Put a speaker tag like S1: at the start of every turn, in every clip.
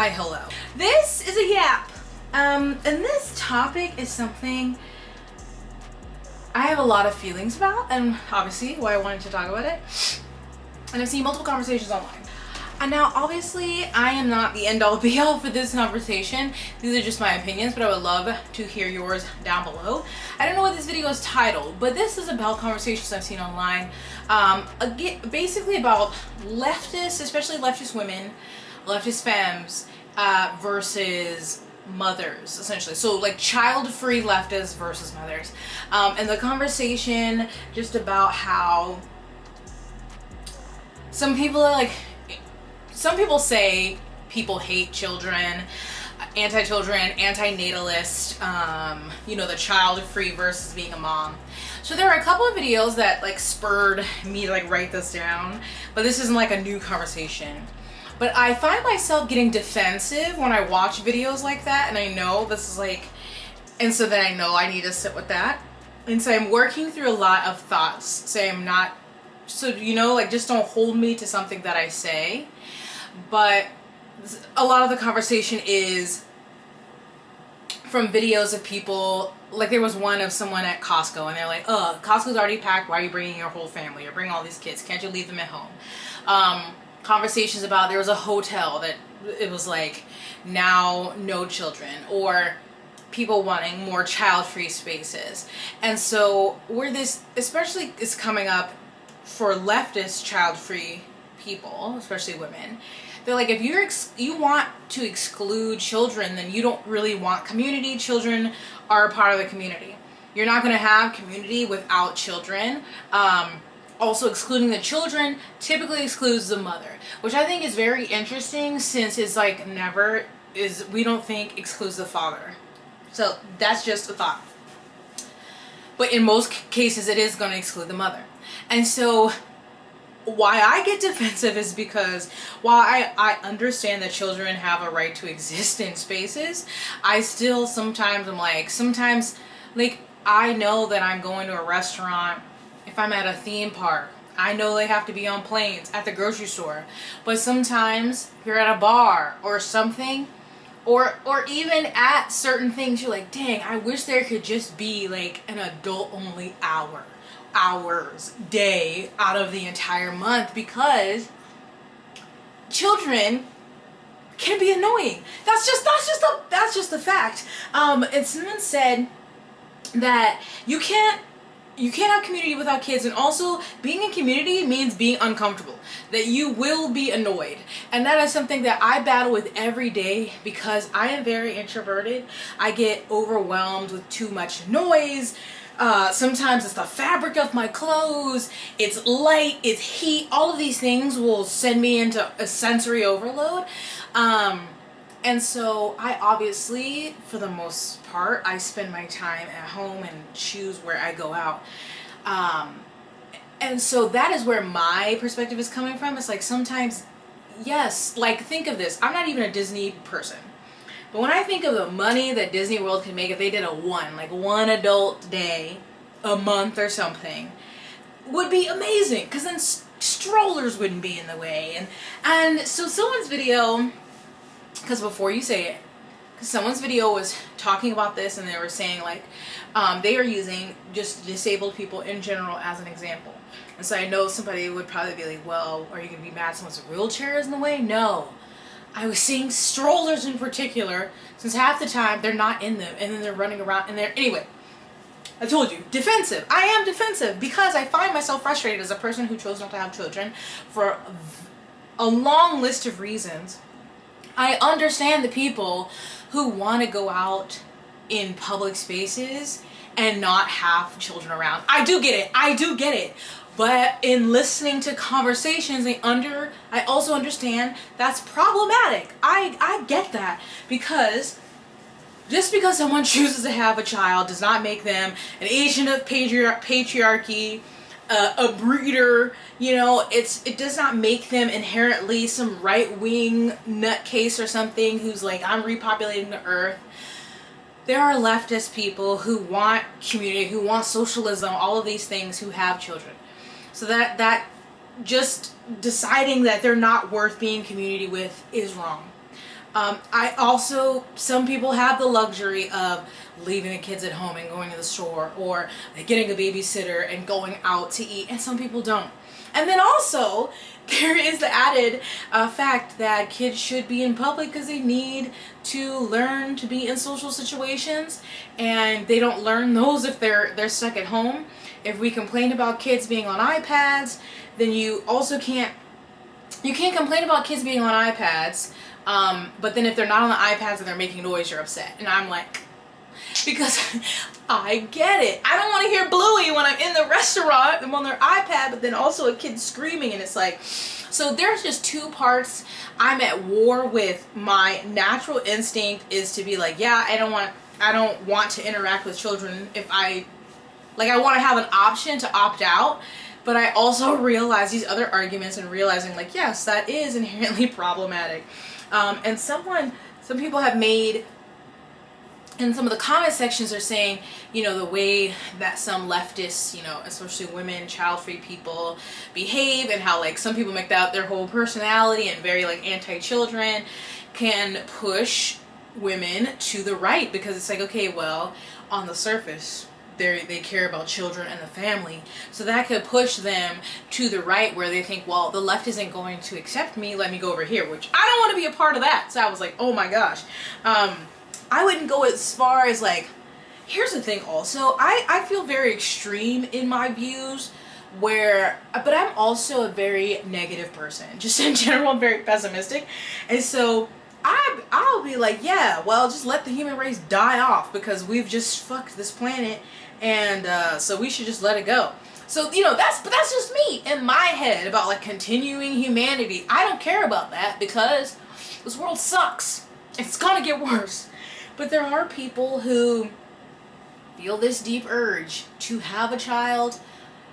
S1: hi, hello. This is a yap. And this topic is something I have a lot of feelings about, and obviously why I wanted to talk about it. And I've seen multiple conversations online. And now, obviously, I am not the end-all be-all for this conversation. These are just my opinions, but I would love to hear yours down below. I don't know what this video is titled, but this is about conversations I've seen online. Again, basically about leftists, especially leftist women, leftist femmes, versus mothers, essentially. So like child-free leftists versus mothers. And the conversation just about how some people say people hate children, anti-children, anti-natalist, you know, the child-free versus being a mom. So there are a couple of videos that like spurred me to like write this down, but this isn't like a new conversation. But I find myself getting defensive when I watch videos like that, and I know this is like, and so then I know I need to sit with that. And so I'm working through a lot of thoughts, so I'm not, so you know, like just don't hold me to something that I say. But a lot of the conversation is from videos of people, like there was one of someone at Costco and they're like, Costco's already packed, why are you bringing your whole family? You're bringing all these kids, can't you leave them at home? Conversations about there was a hotel that it was like now no children, or people wanting more child-free spaces. And so where this especially is coming up for leftist child-free people, especially women, they're like, if you want to exclude children, then you don't really want community. Children are a part of the community. You're not going to have community without children. Also, excluding the children typically excludes the mother, which I think is very interesting, since it's like we don't think excludes the father. So that's just a thought. But in most cases, it is going to exclude the mother. And so why I get defensive is because while I understand that children have a right to exist in spaces, I still sometimes I know that I'm going to a restaurant. If I'm at a theme park, I know they have to be on planes, at the grocery store. But sometimes if you're at a bar or something, or even at certain things, you're like, dang, I wish there could just be like an adult only hours day out of the entire month, because children can be annoying. That's just a fact. And someone said that you can't have community without kids, and also being in community means being uncomfortable, that you will be annoyed. And that is something that I battle with every day, because I am very introverted. I get overwhelmed with too much noise. Sometimes it's the fabric of my clothes, it's light, it's heat, all of these things will send me into a sensory overload. And so I obviously, for the most part, I spend my time at home and choose where I go out. And so that is where my perspective is coming from. It's like sometimes, yes, like think of this. I'm not even a Disney person. But when I think of the money that Disney World can make if they did one adult day a month or something, would be amazing. Because then strollers wouldn't be in the way. And so someone's video, because before you say it, because someone's video was talking about this, and they were saying like they are using just disabled people in general as an example. And so I know somebody would probably be like, well, are you going to be mad someone's wheelchair is in the way? No. I was seeing strollers in particular, since half the time they're not in them, and then they're running around in there. Anyway, I told you, defensive. I am defensive because I find myself frustrated as a person who chose not to have children for a long list of reasons. I understand the people who want to go out in public spaces and not have children around. I do get it. But in listening to conversations, I also understand that's problematic. I get that, because just because someone chooses to have a child does not make them an agent of patriarchy, a breeder. You know, it does not make them inherently some right-wing nutcase or something who's like, I'm repopulating the earth. There are leftist people who want community, who want socialism, all of these things, who have children. So that just deciding that they're not worth being community with is wrong. Some people have the luxury of leaving the kids at home and going to the store, or getting a babysitter and going out to eat, and some people don't. And then also, there is the added fact that kids should be in public because they need to learn to be in social situations, and they don't learn those if they're stuck at home. If we complain about kids being on iPads, then you can't complain about kids being on iPads, but then if they're not on the iPads and they're making noise, you're upset. And I'm like, because I get it. I don't want to hear Bluey when I'm in the restaurant. I'm on their iPad, but then also a kid screaming, and it's like, so there's just two parts. I'm at war with my natural instinct is to be like, yeah, I don't want to interact with children if I want to have an option to opt out. But I also realize these other arguments and realizing like, yes, that is inherently problematic. And some people have made, in some of the comment sections are saying, the way that some leftists, especially women, child-free people behave, and how like some people make that their whole personality and very like anti-children, can push women to the right, because it's like, okay, well, on the surface, they care about children and the family, so that could push them to the right, where they think, well, the left isn't going to accept me, let me go over here, which I don't want to be a part of that. So I was like, oh my gosh. I wouldn't go as far as like, here's the thing also, I feel very extreme in my views, but I'm also a very negative person, just in general. I'm very pessimistic, and so I'll be like, yeah, well, just let the human race die off, because we've just fucked this planet, and so we should just let it go. So that's just me in my head about like continuing humanity. I don't care about that, because this world sucks. It's gonna get worse. But there are people who feel this deep urge to have a child,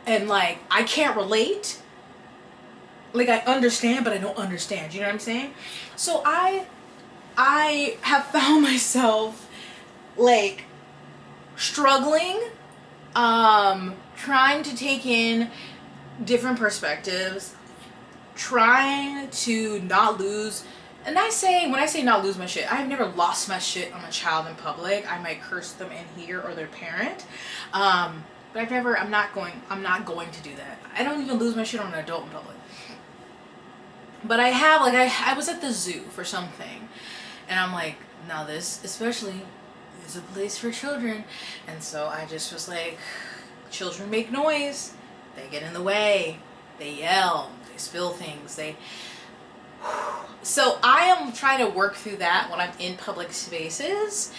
S1: and like, I can't relate. Like, I understand, but I don't understand. You know what I'm saying? So I have found myself like struggling, trying to take in different perspectives, trying to not lose. And when I say not lose my shit, I've never lost my shit on a child in public. I might curse them in here or their parent. But I'm not going to do that. I don't even lose my shit on an adult in public. But I have, like, I was at the zoo for something, and I'm like, now this especially is a place for children. And so I just was like, children make noise, they get in the way, they yell, they spill things, so I am trying to work through that when I'm in public spaces,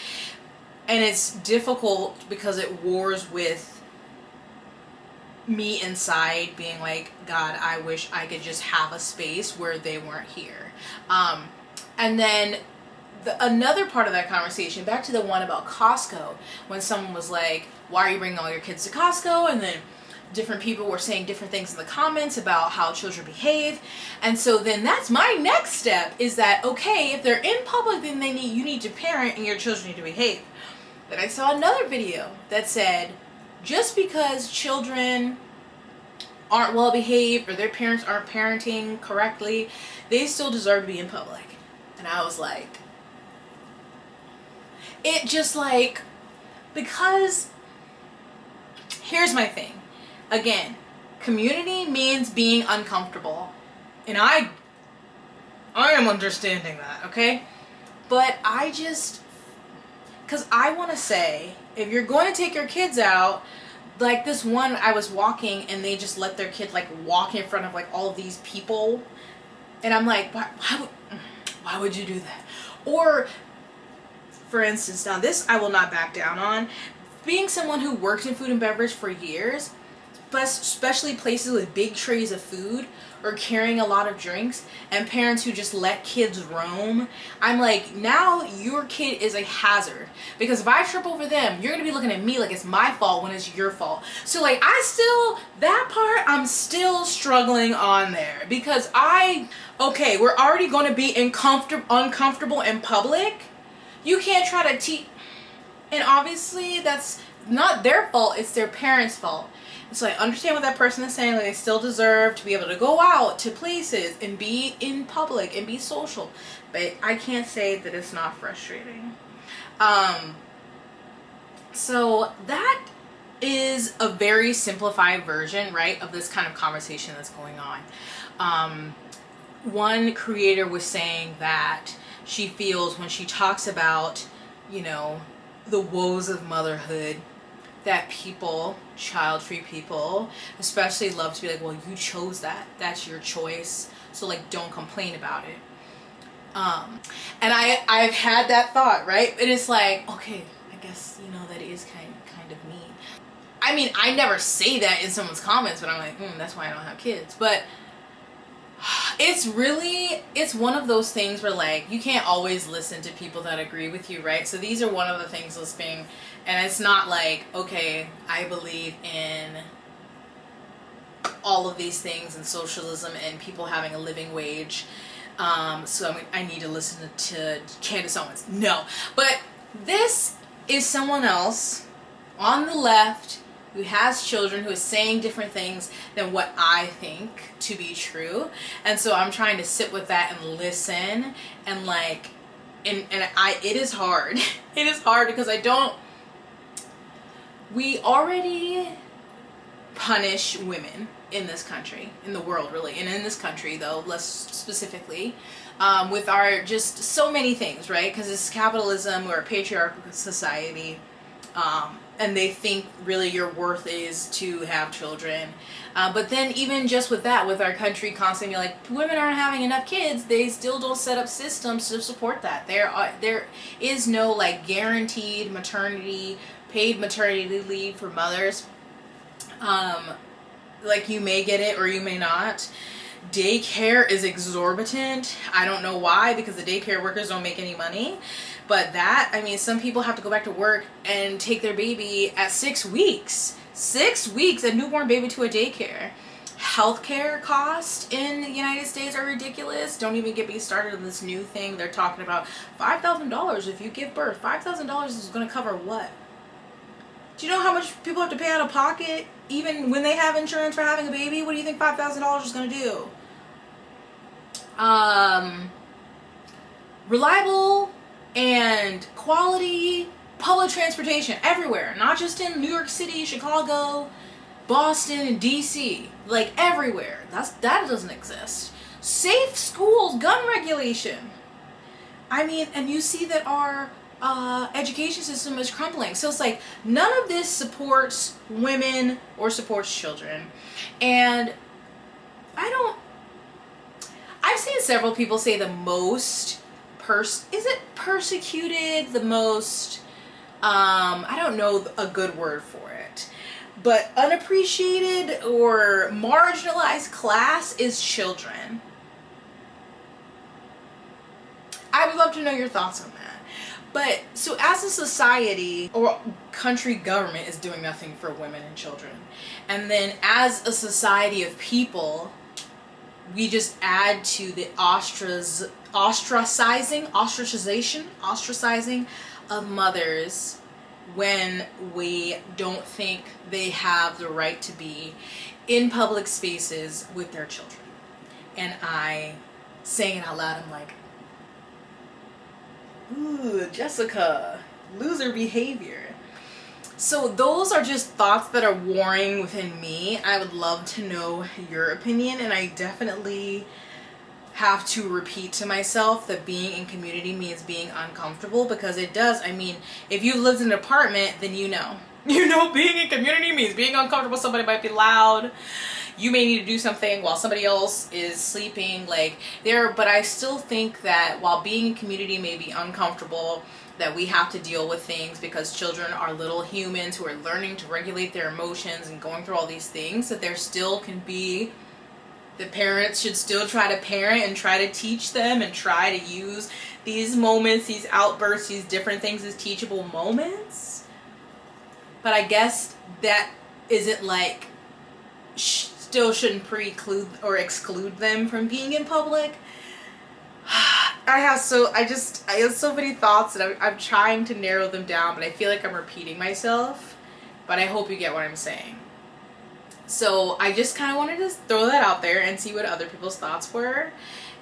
S1: and it's difficult because it wars with me inside being like, God, I wish I could just have a space where they weren't here. And then another part of that conversation, back to the one about Costco, when someone was like, why are you bringing all your kids to Costco? And then different people were saying different things in the comments about how children behave. And so then that's my next step, is that, okay, if they're in public, then you need to parent and your children need to behave. Then I saw another video that said, just because children aren't well behaved or their parents aren't parenting correctly, they still deserve to be in public. And I was like, it just like, because here's my thing. Again, community means being uncomfortable. And I am understanding that, okay? But because I want to say, if you're going to take your kids out, like this one, I was walking and they just let their kid like walk in front of like all of these people. And I'm like, why would you do that? Or, for instance, now this I will not back down on. Being someone who worked in food and beverage for years, but especially places with big trays of food or carrying a lot of drinks, and parents who just let kids roam, I'm like, now your kid is a hazard, because if I trip over them, you're gonna be looking at me like it's my fault when it's your fault. So like, that part I'm still struggling on there, because okay, we're already gonna be uncomfortable in public. You can't try to teach, and obviously that's not their fault, it's their parents' fault. So I understand what that person is saying. Like, they still deserve to be able to go out to places and be in public and be social. But I can't say that it's not frustrating. So that is a very simplified version, right, of this kind of conversation that's going on. One creator was saying that she feels when she talks about, you know, the woes of motherhood, that people, child-free people, especially love to be like, well, you chose that. That's your choice. So, like, don't complain about it. And I've had that thought, right? It is like, okay, I guess, you know, that is kind of mean. I mean, I never say that in someone's comments, but I'm like, that's why I don't have kids. But it's one of those things where, like, you can't always listen to people that agree with you, right? So these are one of the things that's being, and it's not like, okay, I believe in all of these things and socialism and people having a living wage. So I need to listen to Candace Owens. No, but this is someone else on the left who has children, who is saying different things than what I think to be true. And so I'm trying to sit with that and listen, and like, it is hard. It is hard because we already punish women in this country, in the world really, and in this country though, less specifically, with our just so many things, right? Because it's capitalism, we're a patriarchal society, and they think really your worth is to have children. But then even just with that, with our country constantly like, women aren't having enough kids, they still don't set up systems to support that. There is no like guaranteed paid maternity leave for mothers. Like, you may get it or you may not. Daycare is exorbitant. I don't know why, because the daycare workers don't make any money. But that, I mean, some people have to go back to work and take their baby at 6 weeks. 6 weeks, a newborn baby to a daycare. Healthcare costs in the United States are ridiculous. Don't even get me started on this new thing. They're talking about $5,000 if you give birth. $5,000 is going to cover what? Do you know how much people have to pay out of pocket even when they have insurance for having a baby? What do you think $5,000 is going to do? Reliable and quality public transportation everywhere, not just in New York City, Chicago, Boston, and DC, like everywhere. That doesn't exist. Safe schools, gun regulation. I mean, and you see that our education system is crumbling. So it's like, none of this supports women or supports children. And I've seen several people say the most persecuted, the most, I don't know a good word for it, but unappreciated or marginalized class is children. I would love to know your thoughts on that. But, so as a society, or country government is doing nothing for women and children. And then as a society of people, we just add to the ostracizing of mothers when we don't think they have the right to be in public spaces with their children. And saying it out loud, I'm like, ooh, Jessica, loser behavior. So those are just thoughts that are warring within me. I would love to know your opinion, and I definitely have to repeat to myself that being in community means being uncomfortable, because it does. I mean, if you've lived in an apartment, then you know. You know, being in community means being uncomfortable. Somebody might be loud. You may need to do something while somebody else is sleeping, but I still think that while being in community may be uncomfortable, that we have to deal with things because children are little humans who are learning to regulate their emotions and going through all these things, that there still can be, the parents should still try to parent and try to teach them and try to use these moments, these outbursts, these different things as teachable moments. But I guess that isn't like, still shouldn't preclude or exclude them from being in public. I have so many thoughts, and I'm trying to narrow them down, but I feel like I'm repeating myself. But I hope you get what I'm saying. So I just kind of wanted to throw that out there and see what other people's thoughts were.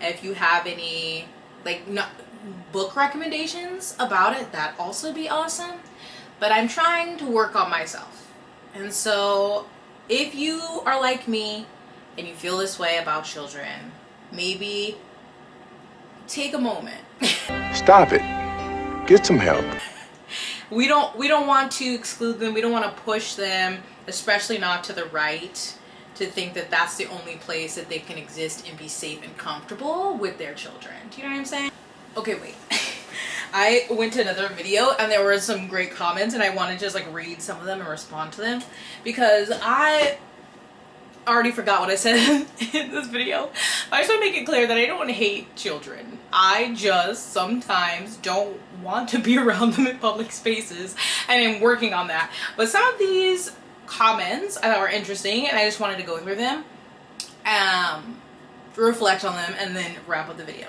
S1: If you have any like book recommendations about it, that'd also be awesome. But I'm trying to work on myself. And so if you are like me and you feel this way about children, maybe take a moment.
S2: Stop it. Get some help.
S1: We don't want to exclude them. We don't want to push them, especially not to the right, to think that that's the only place that they can exist and be safe and comfortable with their children. Do you know what I'm saying? Okay, wait. I went to another video and there were some great comments, and I want to just like read some of them and respond to them, because I already forgot what I said in this video. I just want to make it clear that I don't hate children. I just sometimes don't want to be around them in public spaces, and I'm working on that. But some of these comments I thought were interesting, and I just wanted to go through them, reflect on them, and then wrap up the video.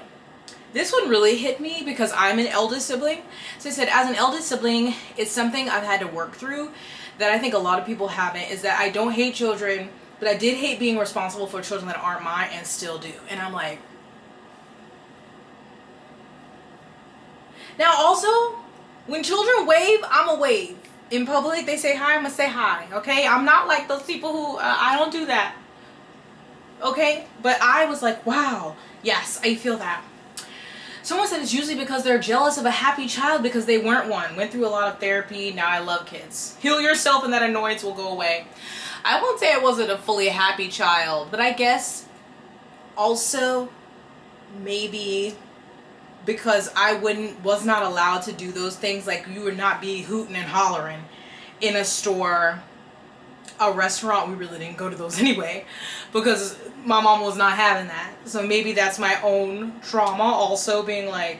S1: This one really hit me because I'm an eldest sibling. So I said, as an eldest sibling, it's something I've had to work through that I think a lot of people haven't, is that I don't hate children, but I did hate being responsible for children that aren't mine, and still do. And I'm like, now also, when children wave, I'm a wave. In public, they say hi, I'm gonna say hi, okay? I'm not like those people who, I don't do that, okay? But I was like, wow, yes, I feel that. Someone said it's usually because they're jealous of a happy child because they weren't one. Went through a lot of therapy, now I love kids. Heal yourself and that annoyance will go away. I won't say I wasn't a fully happy child, but I guess also maybe because I was not allowed to do those things. Like, you would not be hooting and hollering in a store, a restaurant. We really didn't go to those anyway because my mom was not having that. So maybe that's my own trauma also, being like,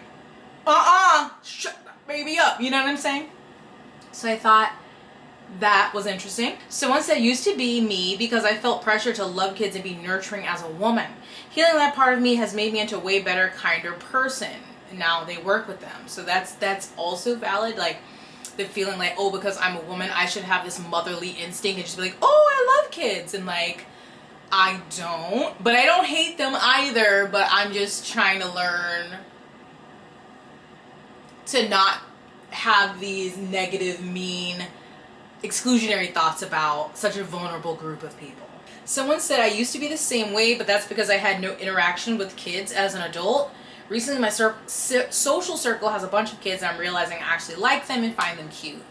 S1: shut that baby up, you know what I'm saying? So I thought that was interesting. Someone said, used to be me because I felt pressure to love kids and be nurturing as a woman. Healing that part of me has made me into a way better, kinder person. And now they work with them. So that's also valid. Like, the feeling like, oh, because I'm a woman, I should have this motherly instinct and just be like, oh, I love kids. And like, I don't. But I don't hate them either. But I'm just trying to learn to not have these negative, mean, exclusionary thoughts about such a vulnerable group of people. Someone said, I used to be the same way, but that's because I had no interaction with kids as an adult. Recently, my social circle has a bunch of kids, and I'm realizing I actually like them and find them cute.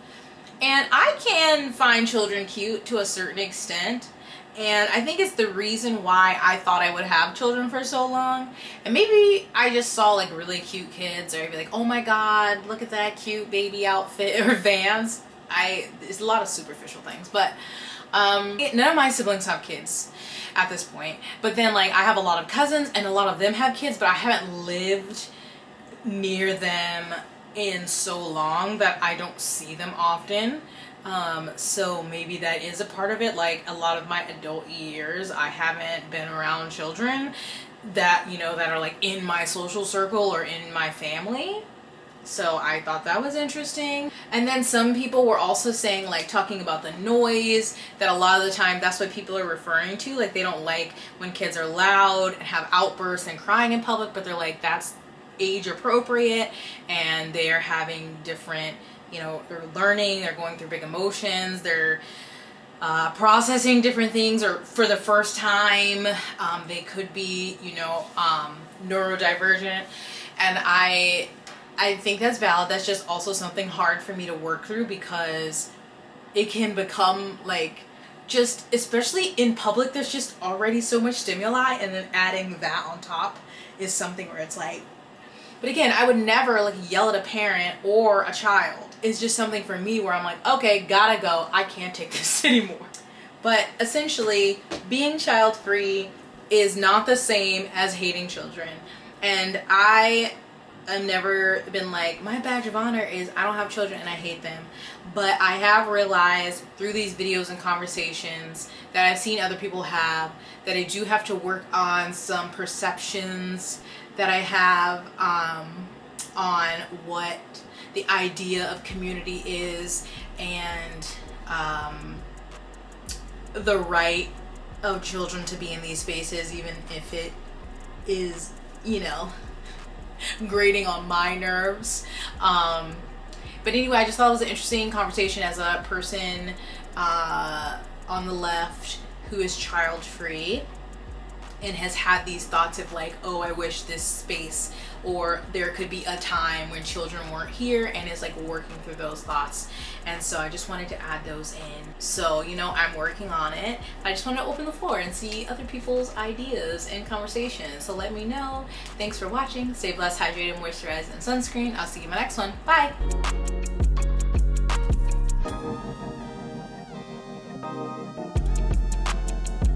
S1: And I can find children cute to a certain extent. And I think it's the reason why I thought I would have children for so long. And maybe I just saw like really cute kids, or I'd be like, oh my God, look at that cute baby outfit, or Vans. It's a lot of superficial things, but none of my siblings have kids at this point. But then like, I have a lot of cousins and a lot of them have kids, but I haven't lived near them in so long that I don't see them often. So maybe that is a part of it. Like, a lot of my adult years, I haven't been around children that, you know, that are like in my social circle or in my family. So I thought that was interesting. And then some people were also saying, like, talking about the noise, that a lot of the time that's what people are referring to. Like, they don't like when kids are loud and have outbursts and crying in public, but they're like, that's age appropriate, and they're having different, you know, they're learning, they're going through big emotions, they're processing different things, or for the first time, they could be, you know, neurodivergent. And I think that's valid. That's just also something hard for me to work through, because it can become like, just, especially in public, there's just already so much stimuli, and then adding that on top is something where it's like, but again, I would never like yell at a parent or a child. It's just something for me where I'm like, okay, gotta go. I can't take this anymore. But essentially, being child-free is not the same as hating children. And I've never been like, my badge of honor is I don't have children and I hate them. But I have realized through these videos and conversations that I've seen other people have, that I do have to work on some perceptions that I have on what the idea of community is, and the right of children to be in these spaces, even if it is, you know, grating on my nerves. But anyway, I just thought it was an interesting conversation as a person on the left who is child free and has had these thoughts of like, oh, I wish this space, or there could be a time when children weren't here, and is like working through those thoughts. And so I just wanted to add those in. So, you know, I'm working on it. I just want to open the floor and see other people's ideas and conversations. So let me know. Thanks for watching. Stay blessed, hydrated, moisturized, and sunscreen. I'll see you in my next one. Bye.